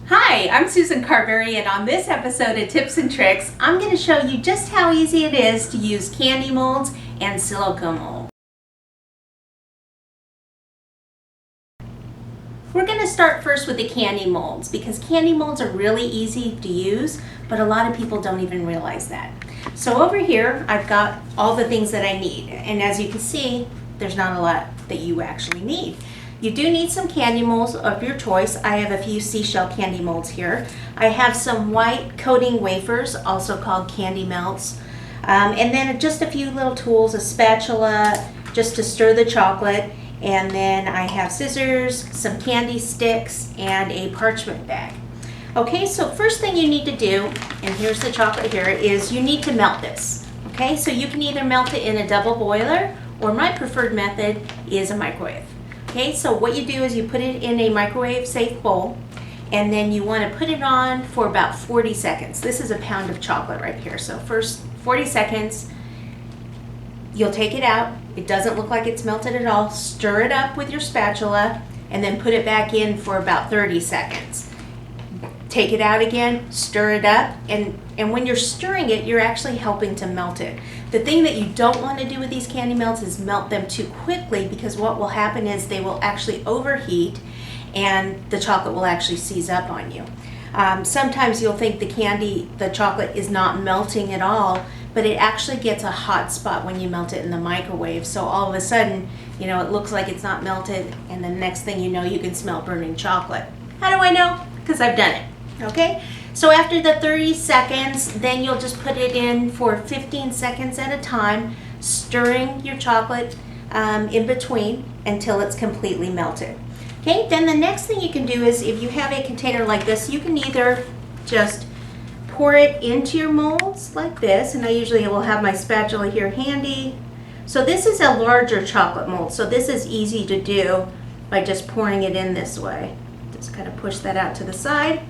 Hi, I'm Susan Carberry, and on this episode of Tips and Tricks, I'm going to show you just how easy it is to use candy molds and silicone molds. We're going to start first with the candy molds because candy molds are really easy to use, but a lot of people don't even realize that. So over here, I've got all the things that I need, and as you can see, there's not a lot that you actually need. You do need some candy molds of your choice. I have a few seashell candy molds here. I have some white coating wafers, also called candy melts. And then just a few little tools, a spatula just to stir the chocolate. And then I have scissors, some candy sticks, and a parchment bag. Okay, so first thing you need to do, and here's the chocolate here, is you need to melt this. Okay, so you can either melt it in a double boiler, or my preferred method is a microwave. Okay, so what you do is you put it in a microwave safe bowl, and then you want to put it on for about 40 seconds. This is a pound of chocolate right here. So first 40 seconds, you'll take it out. It doesn't look like it's melted at all. Stir it up with your spatula and then put it back in for about 30 seconds. Take it out again, stir it up, and when you're stirring it, you're actually helping to melt it. The thing that you don't want to do with these candy melts is melt them too quickly, because what will happen is they will actually overheat and the chocolate will actually seize up on you. Sometimes you'll think the chocolate is not melting at all, but it actually gets a hot spot when you melt it in the microwave. So all of a sudden, it looks like it's not melted, and the next thing you know, you can smell burning chocolate. How do I know? Because I've done it. Okay, so after the 30 seconds, then you'll just put it in for 15 seconds at a time, stirring your chocolate in between until it's completely melted. Okay, then the next thing you can do is, if you have a container like this, you can either just pour it into your molds like this, and I usually will have my spatula here handy. So this is a larger chocolate mold, so this is easy to do by just pouring it in this way. Just kind of push that out to the side.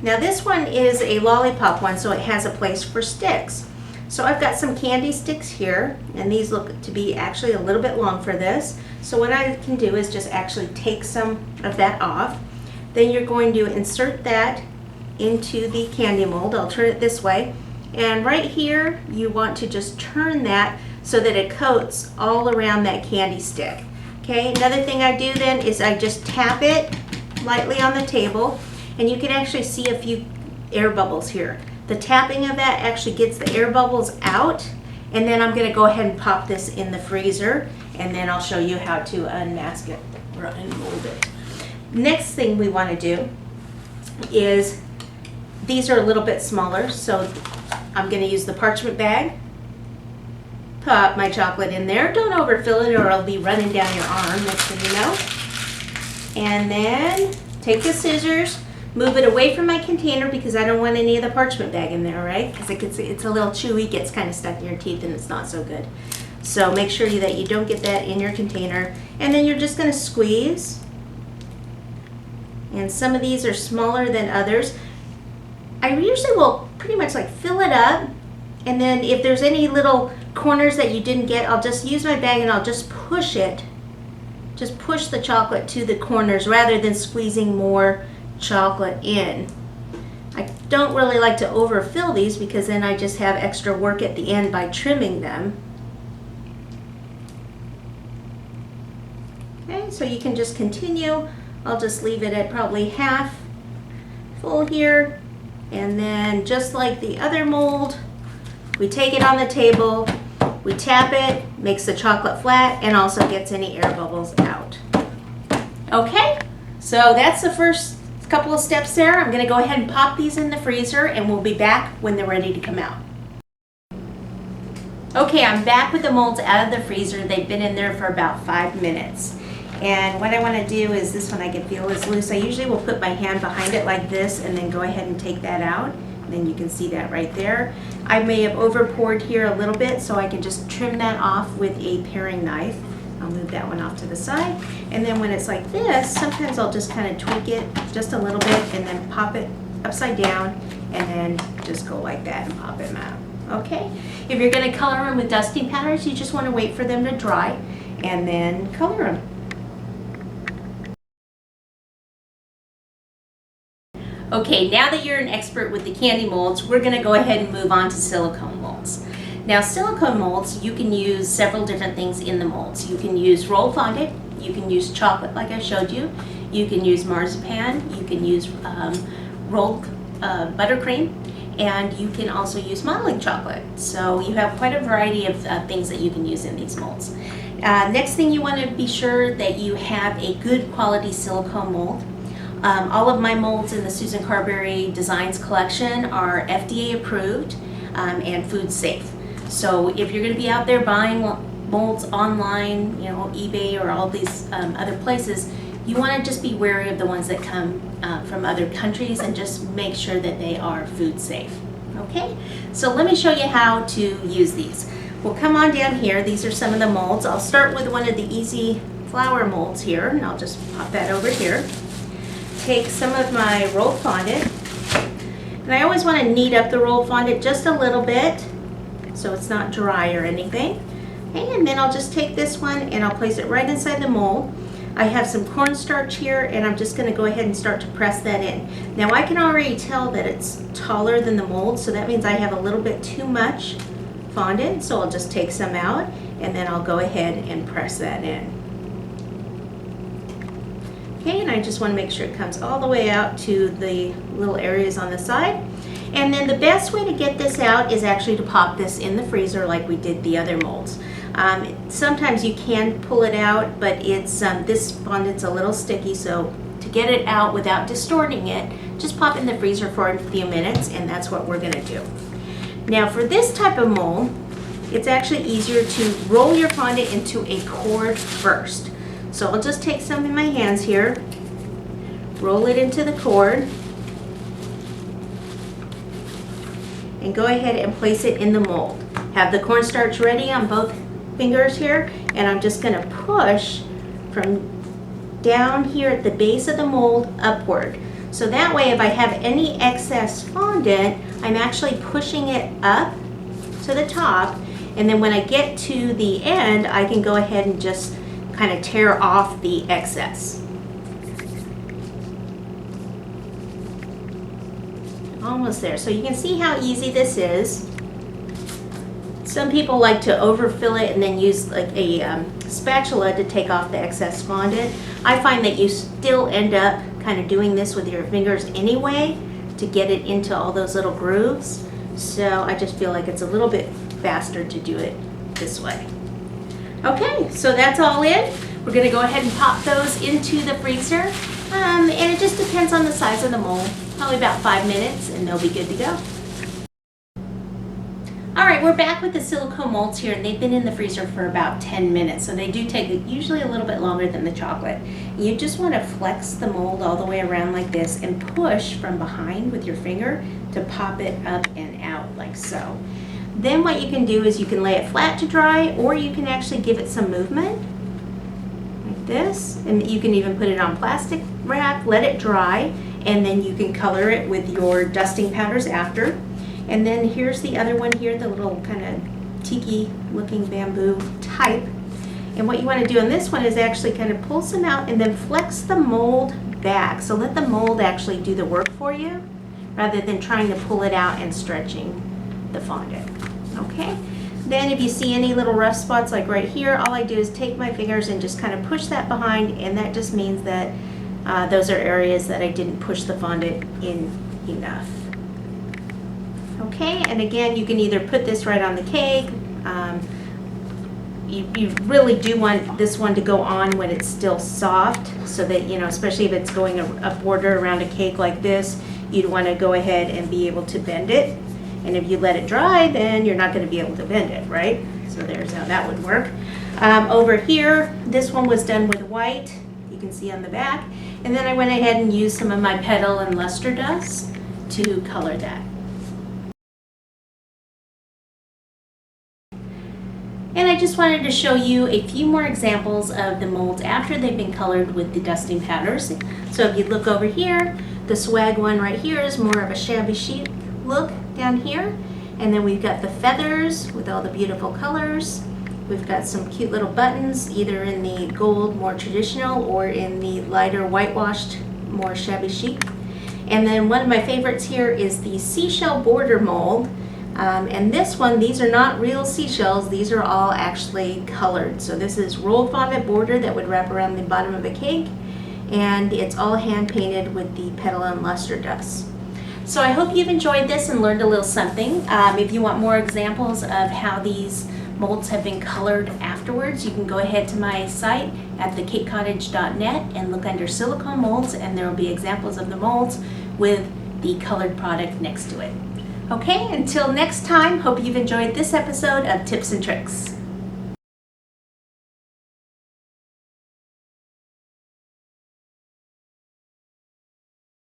Now this one is a lollipop one, so it has a place for sticks. So I've got some candy sticks here, and these look to be actually a little bit long for this. So what I can do is just actually take some of that off. Then you're going to insert that into the candy mold. I'll turn it this way. And right here, you want to just turn that so that it coats all around that candy stick. Okay, another thing I do then is I just tap it lightly on the table, and you can actually see a few air bubbles here. The tapping of that actually gets the air bubbles out, and then I'm going to go ahead and pop this in the freezer, and then I'll show you how to unmask it or unmold it. Next thing we want to do is, these are a little bit smaller, so I'm going to use the parchment bag. Pop my chocolate in there. Don't overfill it or it'll be running down your arm, next thing you know. And then take the scissors, move it away from my container because I don't want any of the parchment bag in there, right? Because it's a little chewy, gets kind of stuck in your teeth, and it's not so good. So make sure that you don't get that in your container. And then you're just going to squeeze. And some of these are smaller than others. I usually will pretty much like fill it up, and then if there's any little corners that you didn't get, I'll just use my bag and I'll just push it. Just push the chocolate to the corners rather than squeezing more chocolate in. I don't really like to overfill these because then I just have extra work at the end by trimming them. Okay, so you can just continue. I'll just leave it at probably half full here. And then just like the other mold, we take it on the table, we tap it, makes the chocolate flat, and also gets any air bubbles out. Okay, so that's the first couple of steps there. I'm going to go ahead and pop these in the freezer, and we'll be back when they're ready to come out. Okay, I'm back with the molds out of the freezer. They've been in there for about 5 minutes. And what I want to do is, this one I can feel is loose. I usually will put my hand behind it like this and then go ahead and take that out. And then you can see that right there. I may have over poured here a little bit, so I can just trim that off with a paring knife. I'll move that one off to the side. And then when it's like this, sometimes I'll just kind of tweak it just a little bit and then pop it upside down and then just go like that and pop them out. Okay? If you're going to color them with dusting powders, you just want to wait for them to dry and then color them. Okay, now that you're an expert with the candy molds, we're going to go ahead and move on to silicone molds. Now, silicone molds, you can use several different things in the molds. You can use rolled fondant, you can use chocolate like I showed you, you can use marzipan, you can use rolled buttercream, and you can also use modeling chocolate. So you have quite a variety of things that you can use in these molds. Next thing, you want to be sure that you have a good quality silicone mold. All of my molds in the Susan Carberry Designs collection are FDA approved and food safe. So if you're going to be out there buying molds online, you know, eBay or all these other places, you want to just be wary of the ones that come from other countries and just make sure that they are food safe. Okay, so let me show you how to use these. We'll come on down here. These are some of the molds. I'll start with one of the easy flower molds here, and I'll just pop that over here. Take some of my rolled fondant, and I always want to knead up the rolled fondant just a little bit so it's not dry or anything. And then I'll just take this one and I'll place it right inside the mold. I have some cornstarch here, and I'm just going to go ahead and start to press that in. Now I can already tell that it's taller than the mold, so that means I have a little bit too much fondant, so I'll just take some out and then I'll go ahead and press that in. Okay, and I just want to make sure it comes all the way out to the little areas on the side. And then the best way to get this out is actually to pop this in the freezer like we did the other molds. Sometimes you can pull it out, but it's this fondant's a little sticky, so to get it out without distorting it, just pop it in the freezer for a few minutes, and that's what we're going to do. Now for this type of mold, it's actually easier to roll your fondant into a cord first. So I'll just take some in my hands here, roll it into the cord, and go ahead and place it in the mold. Have the cornstarch ready on both fingers here, and I'm just going to push from down here at the base of the mold upward. So that way, if I have any excess fondant, I'm actually pushing it up to the top, and then when I get to the end, I can go ahead and just kind of tear off the excess. Almost there. So you can see how easy this is. Some people like to overfill it and then use like a spatula to take off the excess fondant. I find that you still end up kind of doing this with your fingers anyway to get it into all those little grooves. So I just feel like it's a little bit faster to do it this way. Okay, so that's all in. We're going to go ahead and pop those into the freezer. And it just depends on the size of the mold. Probably about 5 minutes and they'll be good to go. Alright, we're back with the silicone molds here, and they've been in the freezer for about 10 minutes, so they do take usually a little bit longer than the chocolate. You just want to flex the mold all the way around like this and push from behind with your finger to pop it up and out like so. Then what you can do is you can lay it flat to dry, or you can actually give it some movement like this, and you can even put it on plastic wrap, let it dry, and then you can color it with your dusting powders after. And then here's the other one here, the little kind of tiki looking bamboo type. And what you want to do on this one is actually kind of pull some out and then flex the mold back. So let the mold actually do the work for you rather than trying to pull it out and stretching the fondant. Okay? Then if you see any little rough spots like right here, all I do is take my fingers and just kind of push that behind, and that just means that those are areas that I didn't push the fondant in enough. Okay, and again, you can either put this right on the cake. You really do want this one to go on when it's still soft, so that, you know, especially if it's going a border around a cake like this, you'd want to go ahead and be able to bend it. And if you let it dry, then you're not going to be able to bend it, right? So there's how that would work. Over here, this one was done with white, you can see on the back. And then I went ahead and used some of my petal and luster dust to color that. And I just wanted to show you a few more examples of the molds after they've been colored with the dusting powders. So if you look over here, the swag one right here is more of a shabby chic look down here. And then we've got the feathers with all the beautiful colors. We've got some cute little buttons, either in the gold, more traditional, or in the lighter whitewashed, more shabby chic. And then one of my favorites here is the seashell border mold. And this one, these are not real seashells, these are all actually colored. So this is rolled fondant border that would wrap around the bottom of a cake, and it's all hand painted with the petal and luster dust. So I hope you've enjoyed this and learned a little something. If you want more examples of how these molds have been colored afterwards, you can go ahead to my site at thecakecottage.net and look under silicone molds, and there will be examples of the molds with the colored product next to it. Okay, until next time, hope you've enjoyed this episode of Tips and Tricks.